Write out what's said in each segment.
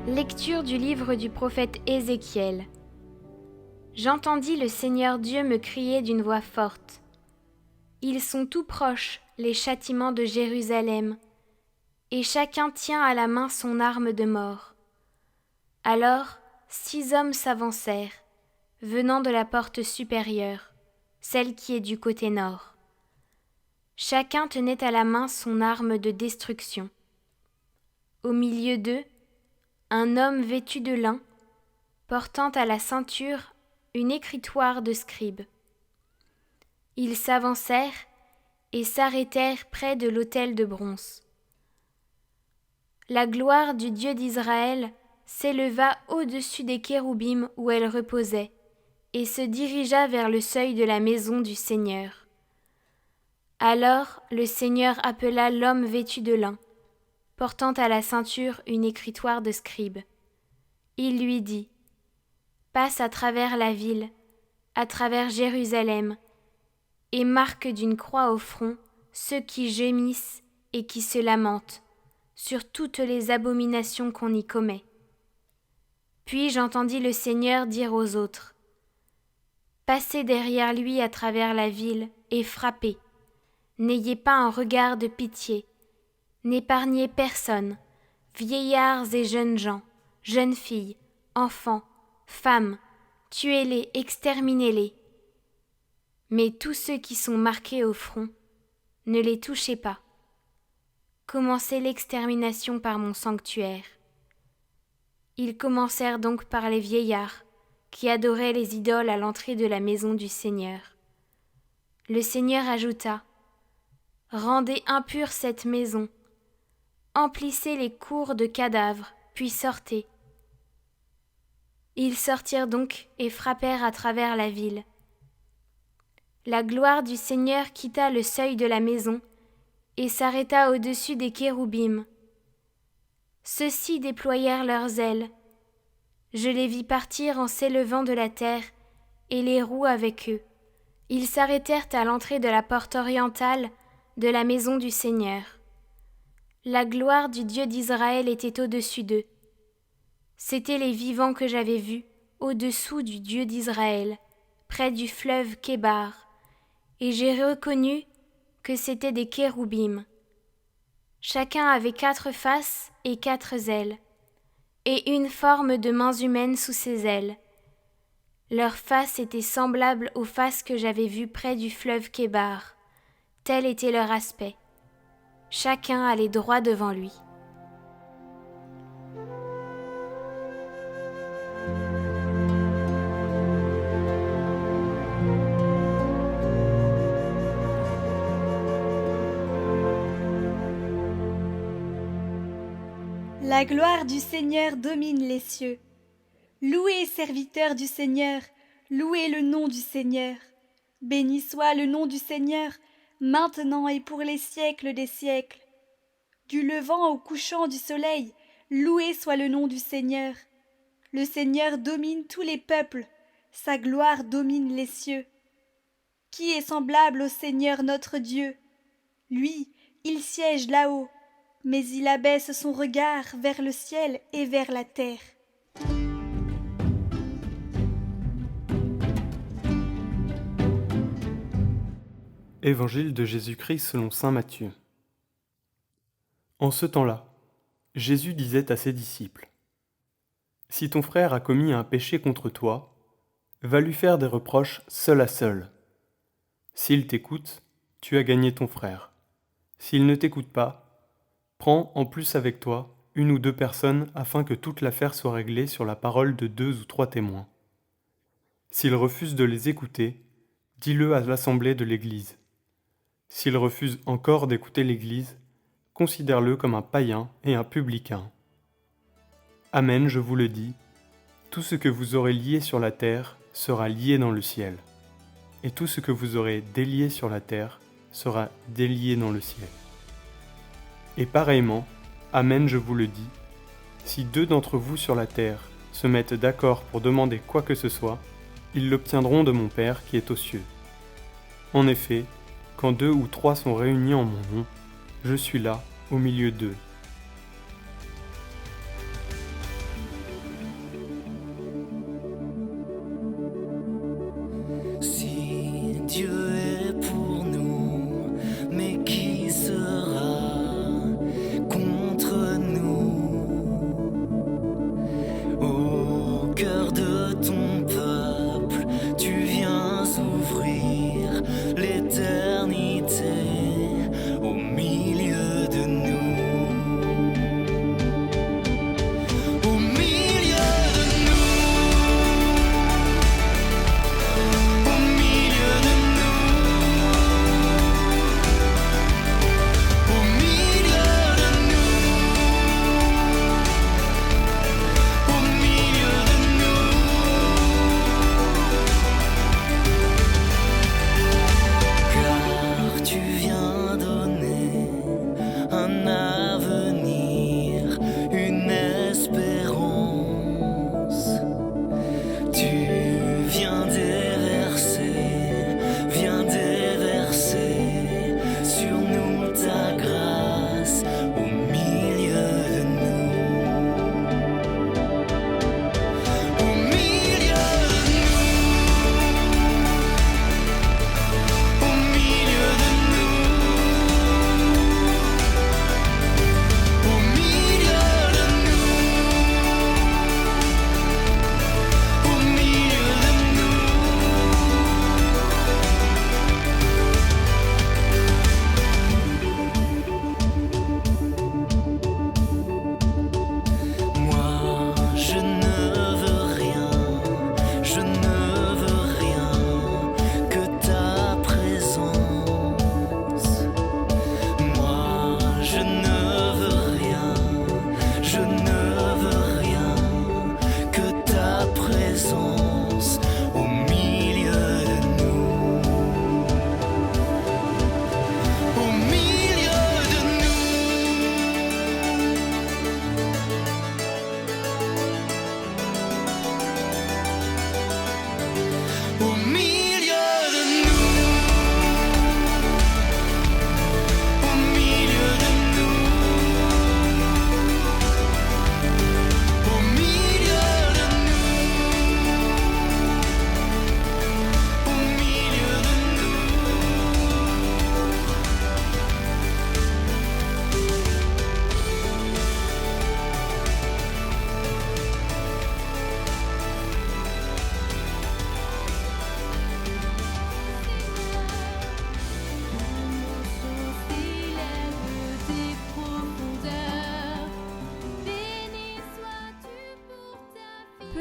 Lecture du livre du prophète Ézéchiel. J'entendis le Seigneur Dieu me crier d'une voix forte. Ils sont tout proches, les châtiments de Jérusalem, et chacun tient à la main son arme de mort. Alors 6 hommes s'avancèrent, venant de la porte supérieure, celle qui est du côté nord. Chacun tenait à la main son arme de destruction. Au milieu d'eux, un homme vêtu de lin, portant à la ceinture une écritoire de scribe. Ils s'avancèrent et s'arrêtèrent près de l'autel de bronze. La gloire du Dieu d'Israël s'éleva au-dessus des kéroubim où elle reposait, et se dirigea vers le seuil de la maison du Seigneur. Alors le Seigneur appela l'homme vêtu de lin, portant à la ceinture une écritoire de scribe. Il lui dit : « Passe à travers la ville, à travers Jérusalem, et marque d'une croix au front ceux qui gémissent et qui se lamentent sur toutes les abominations qu'on y commet. » Puis j'entendis le Seigneur dire aux autres : « Passez derrière lui à travers la ville et frappez. N'ayez pas un regard de pitié. N'épargnez personne, vieillards et jeunes gens, jeunes filles, enfants, femmes, tuez-les, exterminez-les. Mais tous ceux qui sont marqués au front, ne les touchez pas. Commencez l'extermination par mon sanctuaire. » Ils commencèrent donc par les vieillards, qui adoraient les idoles à l'entrée de la maison du Seigneur. Le Seigneur ajouta : « Rendez impure cette maison, emplissez les cours de cadavres, puis sortez. » Ils sortirent donc et frappèrent à travers la ville. La gloire du Seigneur quitta le seuil de la maison et s'arrêta au-dessus des kéroubim. Ceux-ci déployèrent leurs ailes. Je les vis partir en s'élevant de la terre, et les roues avec eux. Ils s'arrêtèrent à l'entrée de la porte orientale de la maison du Seigneur. La gloire du Dieu d'Israël était au-dessus d'eux. C'étaient les vivants que j'avais vus au-dessous du Dieu d'Israël, près du fleuve Kébar, et j'ai reconnu que c'étaient des kéroubim. Chacun avait 4 faces et 4 ailes, et une forme de mains humaines sous ses ailes. Leurs faces étaient semblables aux faces que j'avais vues près du fleuve Kébar. Tel était leur aspect. Chacun allait droit devant lui. La gloire du Seigneur domine les cieux. Louez, serviteurs du Seigneur, louez le nom du Seigneur. Béni soit le nom du Seigneur, maintenant et pour les siècles des siècles. Du levant au couchant du soleil, loué soit le nom du Seigneur. Le Seigneur domine tous les peuples, sa gloire domine les cieux. Qui est semblable au Seigneur notre Dieu ? Lui, il siège là-haut, mais il abaisse son regard vers le ciel et vers la terre. Évangile de Jésus-Christ selon saint Matthieu. En ce temps-là, Jésus disait à ses disciples : « Si ton frère a commis un péché contre toi, va lui faire des reproches seul à seul. S'il t'écoute, tu as gagné ton frère. S'il ne t'écoute pas, prends en plus avec toi 1 ou 2 personnes afin que toute l'affaire soit réglée sur la parole de 2 ou 3 témoins. S'il refuse de les écouter, dis-le à l'assemblée de l'Église. S'il refuse encore d'écouter l'Église, considère-le comme un païen et un publicain. Amen, je vous le dis, tout ce que vous aurez lié sur la terre sera lié dans le ciel, et tout ce que vous aurez délié sur la terre sera délié dans le ciel. Et pareillement, amen, je vous le dis, si 2 d'entre vous sur la terre se mettent d'accord pour demander quoi que ce soit, ils l'obtiendront de mon Père qui est aux cieux. En effet, quand 2 ou 3 sont réunis en mon nom, je suis là, au milieu d'eux.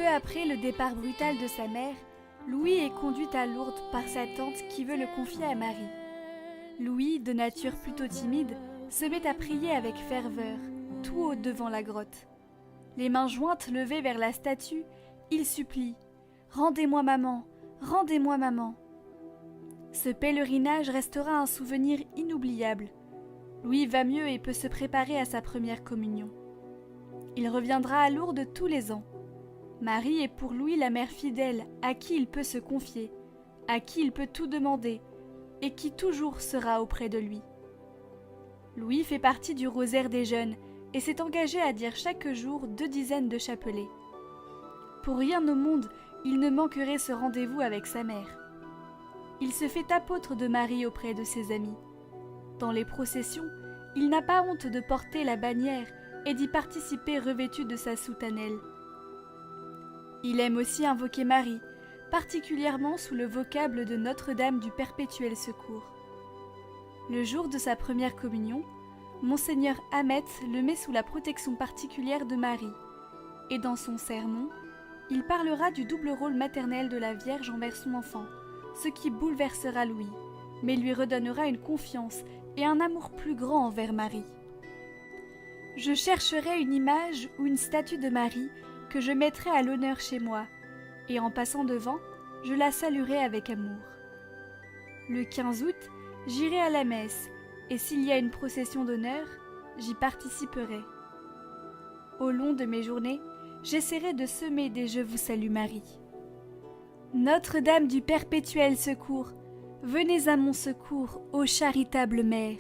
Peu après le départ brutal de sa mère, Louis est conduit à Lourdes par sa tante qui veut le confier à Marie. Louis, de nature plutôt timide, se met à prier avec ferveur, tout haut devant la grotte. Les mains jointes levées vers la statue, il supplie « Rendez-moi maman, rendez-moi maman ». Ce pèlerinage restera un souvenir inoubliable. Louis va mieux et peut se préparer à sa première communion. Il reviendra à Lourdes tous les ans. Marie est pour Louis la mère fidèle à qui il peut se confier, à qui il peut tout demander et qui toujours sera auprès de lui. Louis fait partie du rosaire des jeunes et s'est engagé à dire chaque jour 2 dizaines de chapelets. Pour rien au monde, il ne manquerait ce rendez-vous avec sa mère. Il se fait apôtre de Marie auprès de ses amis. Dans les processions, il n'a pas honte de porter la bannière et d'y participer revêtu de sa soutanelle. Il aime aussi invoquer Marie, particulièrement sous le vocable de Notre-Dame du Perpétuel Secours. Le jour de sa première communion, Monseigneur Hamet le met sous la protection particulière de Marie, et dans son sermon, il parlera du double rôle maternel de la Vierge envers son enfant, ce qui bouleversera Louis, mais lui redonnera une confiance et un amour plus grand envers Marie. Je chercherai une image ou une statue de Marie que je mettrai à l'honneur chez moi, et en passant devant, je la saluerai avec amour. Le 15 août, j'irai à la messe, et s'il y a une procession d'honneur, j'y participerai. Au long de mes journées, j'essaierai de semer des « Je vous salue Marie ». Notre-Dame du Perpétuel Secours, venez à mon secours, ô charitable Mère.